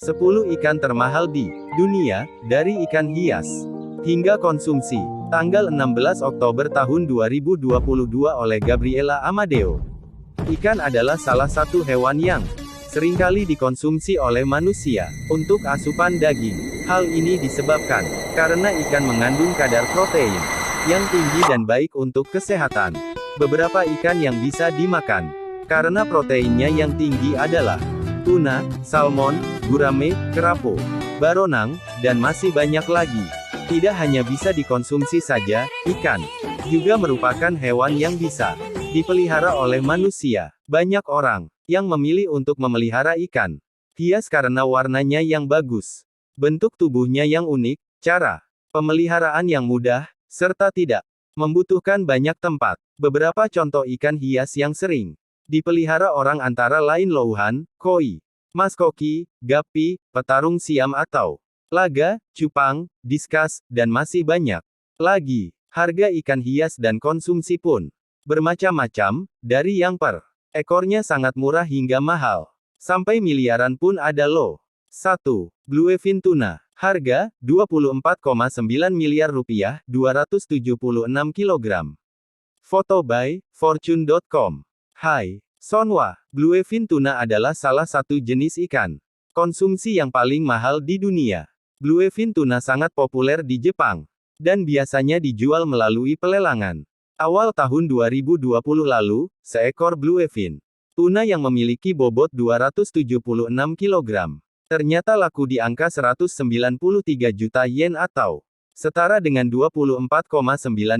10 ikan termahal di dunia, dari ikan hias hingga konsumsi. Tanggal 16 Oktober tahun 2022 oleh Gabriela Amadeo. Ikan adalah salah satu hewan yang seringkali dikonsumsi oleh manusia untuk asupan daging. Hal ini disebabkan karena ikan mengandung kadar protein yang tinggi dan baik untuk kesehatan. Beberapa ikan yang bisa dimakan karena proteinnya yang tinggi adalah tuna, salmon, gurame, kerapu, baronang, dan masih banyak lagi. Tidak hanya bisa dikonsumsi saja, ikan juga merupakan hewan yang bisa dipelihara oleh manusia. Banyak orang yang memilih untuk memelihara ikan hias karena warnanya yang bagus, bentuk tubuhnya yang unik, cara pemeliharaan yang mudah, serta tidak membutuhkan banyak tempat. Beberapa contoh ikan hias yang sering dipelihara orang antara lain louhan, koi, maskoki, gapi, petarung siam atau laga, cupang, diskas, dan masih banyak lagi. Harga ikan hias dan konsumsi pun bermacam-macam, dari yang per ekornya sangat murah hingga mahal, sampai miliaran pun ada loh. 1. Bluefin tuna. Harga, 24,9 miliar rupiah, 276 kg. Foto by Fortune.com. Hai, Sonwa. Bluefin tuna adalah salah satu jenis ikan konsumsi yang paling mahal di dunia. Bluefin tuna sangat populer di Jepang, dan biasanya dijual melalui pelelangan. Awal tahun 2020 lalu, seekor bluefin tuna yang memiliki bobot 276 kg, ternyata laku di angka 193 juta yen atau setara dengan 24,9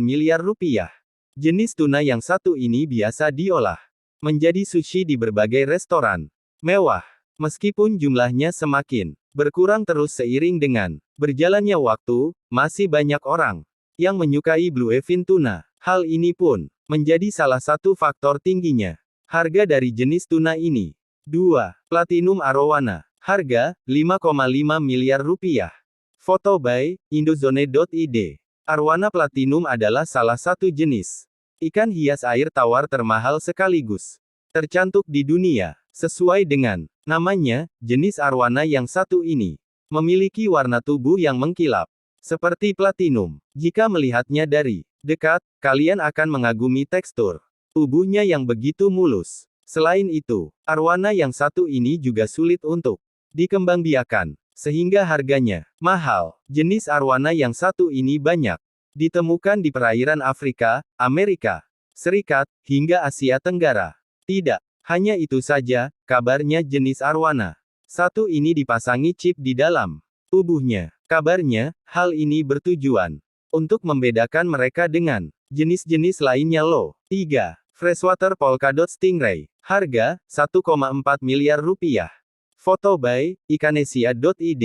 miliar rupiah. Jenis tuna yang satu ini biasa diolah menjadi sushi di berbagai restoran mewah. Meskipun jumlahnya semakin berkurang terus seiring dengan berjalannya waktu, masih banyak orang yang menyukai bluefin tuna. Hal ini pun menjadi salah satu faktor tingginya harga dari jenis tuna ini. 2. Platinum arowana. Harga, 5,5 miliar rupiah. Foto by Indozone.id. Arowana platinum adalah salah satu jenis ikan hias air tawar termahal sekaligus tercantik di dunia. Sesuai dengan namanya, jenis arowana yang satu ini memiliki warna tubuh yang mengkilap seperti platinum. Jika melihatnya dari dekat, kalian akan mengagumi tekstur tubuhnya yang begitu mulus. Selain itu, arowana yang satu ini juga sulit untuk dikembangbiakan, sehingga harganya mahal. Jenis arowana yang satu ini banyak ditemukan di perairan Afrika, Amerika Serikat, hingga Asia Tenggara. Tidak hanya itu saja, kabarnya jenis arowana satu ini dipasangi chip di dalam tubuhnya. Kabarnya, hal ini bertujuan untuk membedakan mereka dengan jenis-jenis lainnya loh. 3. Freshwater polkadot stingray. Harga, 1,4 miliar rupiah. Foto by Ikanesia.id.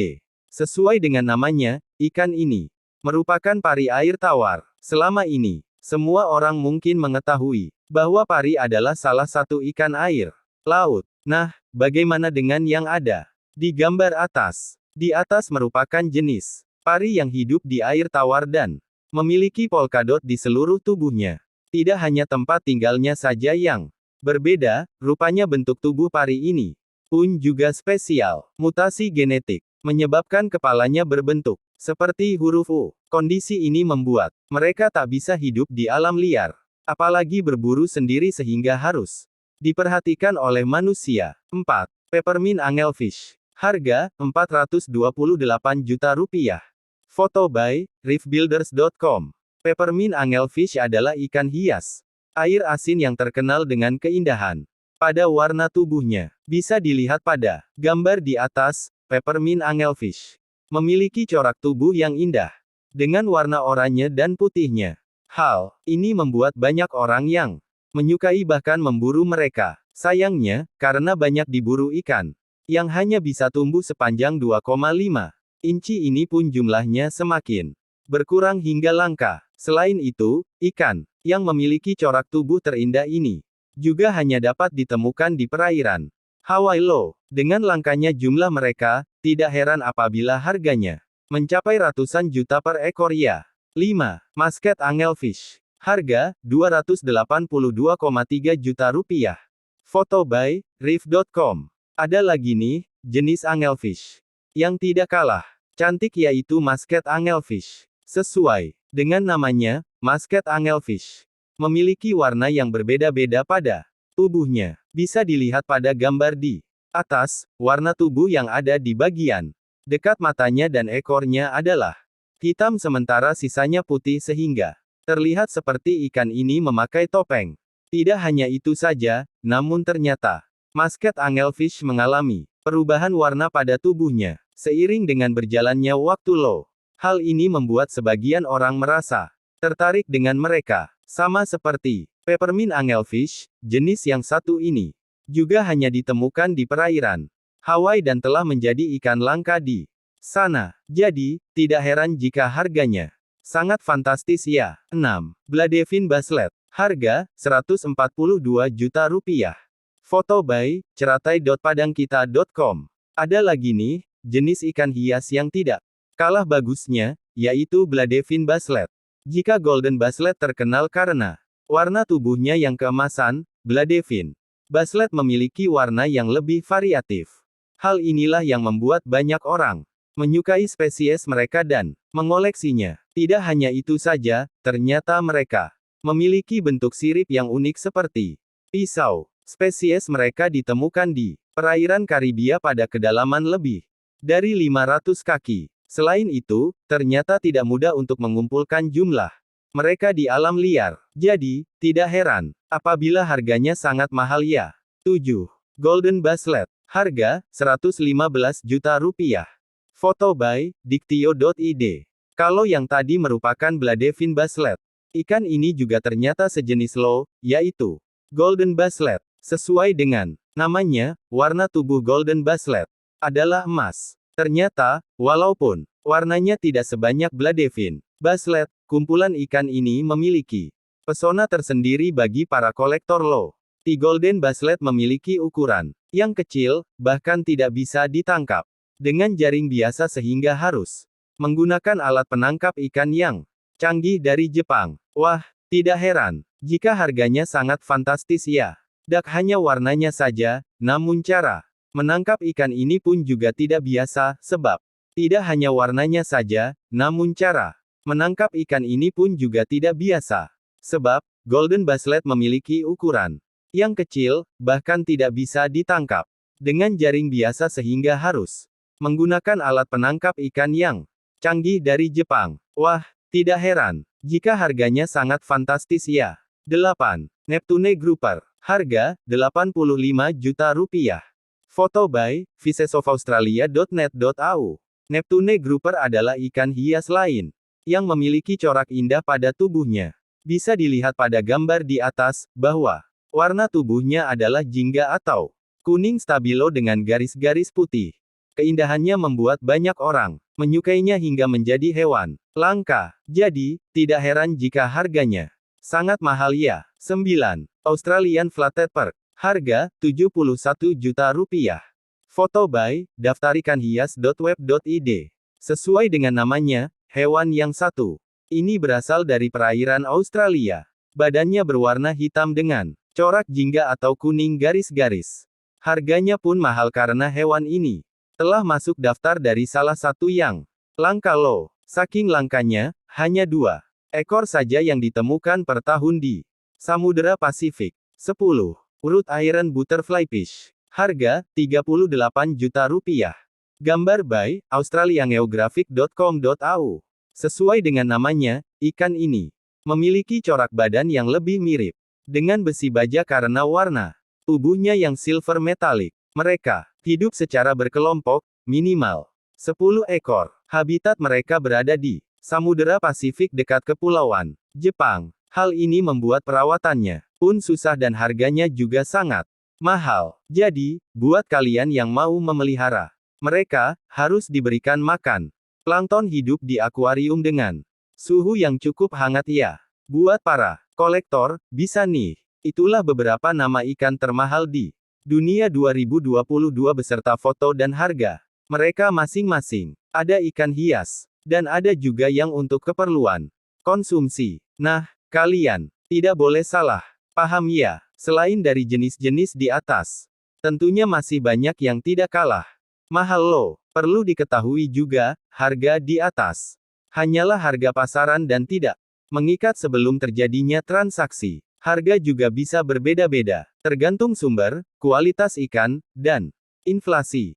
Sesuai dengan namanya, ikan ini merupakan pari air tawar. Selama ini, semua orang mungkin mengetahui bahwa pari adalah salah satu ikan air laut. Nah, bagaimana dengan yang ada di gambar atas? Di atas merupakan jenis pari yang hidup di air tawar dan memiliki polkadot di seluruh tubuhnya. Tidak hanya tempat tinggalnya saja yang berbeda, rupanya bentuk tubuh pari ini pun juga spesial. Mutasi genetik menyebabkan kepalanya berbentuk seperti huruf U. Kondisi ini membuat mereka tak bisa hidup di alam liar, apalagi berburu sendiri sehingga harus diperhatikan oleh manusia. 4. Peppermint angelfish. Harga, 428 juta rupiah. Foto by Reefbuilders.com. Peppermint angelfish adalah ikan hias air asin yang terkenal dengan keindahan pada warna tubuhnya. Bisa dilihat pada gambar di atas. Peppermint angelfish memiliki corak tubuh yang indah dengan warna oranye dan putihnya. Hal ini membuat banyak orang yang menyukai bahkan memburu mereka. Sayangnya, karena banyak diburu ikan yang hanya bisa tumbuh sepanjang 2,5 inci ini pun jumlahnya semakin berkurang hingga langka. Selain itu, ikan yang memiliki corak tubuh terindah ini juga hanya dapat ditemukan di perairan Hawaii loh. Dengan langkanya jumlah mereka, tidak heran apabila harganya mencapai ratusan juta per ekor ya. 5. Muscat angelfish. Harga, 282,3 juta rupiah. Foto by Reef.com. Ada lagi nih, jenis angelfish Yang tidak kalah cantik yaitu Muscat Angelfish. Sesuai dengan namanya, Muscat Angelfish memiliki warna yang berbeda-beda pada tubuhnya. Bisa dilihat pada gambar di atas, warna tubuh yang ada di bagian dekat matanya dan ekornya adalah hitam sementara sisanya putih sehingga terlihat seperti ikan ini memakai topeng. Tidak hanya itu saja, namun ternyata Muscat Angelfish mengalami perubahan warna pada tubuhnya seiring dengan berjalannya waktu. Hal ini membuat sebagian orang merasa tertarik dengan mereka. Sama seperti Peppermint Angelfish, jenis yang satu ini juga hanya ditemukan di perairan Hawaii dan telah menjadi ikan langka di sana. Jadi, tidak heran jika harganya sangat fantastis ya. 6. Bladevin Basslet. Harga, Rp142 juta. Foto by, ceratai.padangkita.com. Ada lagi nih, jenis ikan hias yang tidak kalah bagusnya, yaitu Bladevin Basslet. Jika Golden Basslet terkenal karena warna tubuhnya yang keemasan, Bladevin Basslet memiliki warna yang lebih variatif. Hal inilah yang membuat banyak orang menyukai spesies mereka dan mengoleksinya. Tidak hanya itu saja, ternyata mereka memiliki bentuk sirip yang unik seperti pisau. Spesies mereka ditemukan di perairan Karibia pada kedalaman lebih dari 500 kaki. Selain itu, ternyata tidak mudah untuk mengumpulkan jumlah mereka di alam liar. Jadi, tidak heran apabila harganya sangat mahal ya. 7. Golden Basslet. Harga, Rp115 juta. Foto by, Diktio.id. Kalau yang tadi merupakan Bladevin Basslet, ikan ini juga ternyata sejenis yaitu Golden Basslet. Sesuai dengan namanya, warna tubuh Golden Basslet adalah emas. Ternyata, walaupun warnanya tidak sebanyak Bladevin Basslet, kumpulan ikan ini memiliki pesona tersendiri bagi para kolektor. The Golden Basslet memiliki ukuran yang kecil, bahkan tidak bisa ditangkap dengan jaring biasa sehingga harus menggunakan alat penangkap ikan yang canggih dari Jepang. Wah, tidak heran jika harganya sangat fantastis ya. Dak hanya warnanya saja, namun cara menangkap ikan ini pun juga tidak biasa, sebab tidak hanya warnanya saja, namun cara menangkap ikan ini pun juga tidak biasa. Sebab, Golden Basslet memiliki ukuran yang kecil, bahkan tidak bisa ditangkap dengan jaring biasa sehingga harus menggunakan alat penangkap ikan yang canggih dari Jepang. Wah, tidak heran jika harganya sangat fantastis ya. 8. Neptune Grouper. Harga, Rp85 juta. Foto by, fisesofaustralia.net.au. Neptune Grouper adalah ikan hias lain yang memiliki corak indah pada tubuhnya. Bisa dilihat pada gambar di atas, bahwa warna tubuhnya adalah jingga atau kuning stabilo dengan garis-garis putih. Keindahannya membuat banyak orang menyukainya hingga menjadi hewan langka. Jadi, tidak heran jika harganya sangat mahal ya. 9. Australian Flathead Perch. Harga, Rp71 juta. Foto by, daftarikanhias.web.id. Sesuai dengan namanya, hewan yang satu ini berasal dari perairan Australia. Badannya berwarna hitam dengan corak jingga atau kuning garis-garis. Harganya pun mahal karena hewan ini telah masuk daftar dari salah satu yang langka. Saking langkanya, hanya 2 ekor saja yang ditemukan per tahun di Samudera Pasifik. 10. Urut Iron Butterflyfish. Harga, Rp38 juta. Gambar by, australiangeographic.com.au. Sesuai dengan namanya, ikan ini memiliki corak badan yang lebih mirip dengan besi baja karena warna tubuhnya yang silver metallic. Mereka hidup secara berkelompok, minimal 10 ekor. Habitat mereka berada di Samudera Pasifik dekat Kepulauan Jepang. Hal ini membuat perawatannya pun susah dan harganya juga sangat mahal. Jadi, buat kalian yang mau memelihara mereka, harus diberikan makan plankton hidup di akuarium dengan suhu yang cukup hangat ya. Buat para kolektor, bisa nih. Itulah beberapa nama ikan termahal di dunia 2022 beserta foto dan harga mereka masing-masing. Ada ikan hias, dan ada juga yang untuk keperluan konsumsi. Nah, kalian tidak boleh salah paham ya. Selain dari jenis-jenis di atas, tentunya masih banyak yang tidak kalah mahal. Perlu diketahui juga, harga di atas hanyalah harga pasaran dan tidak mengikat sebelum terjadinya transaksi. Harga juga bisa berbeda-beda, tergantung sumber, kualitas ikan, dan inflasi.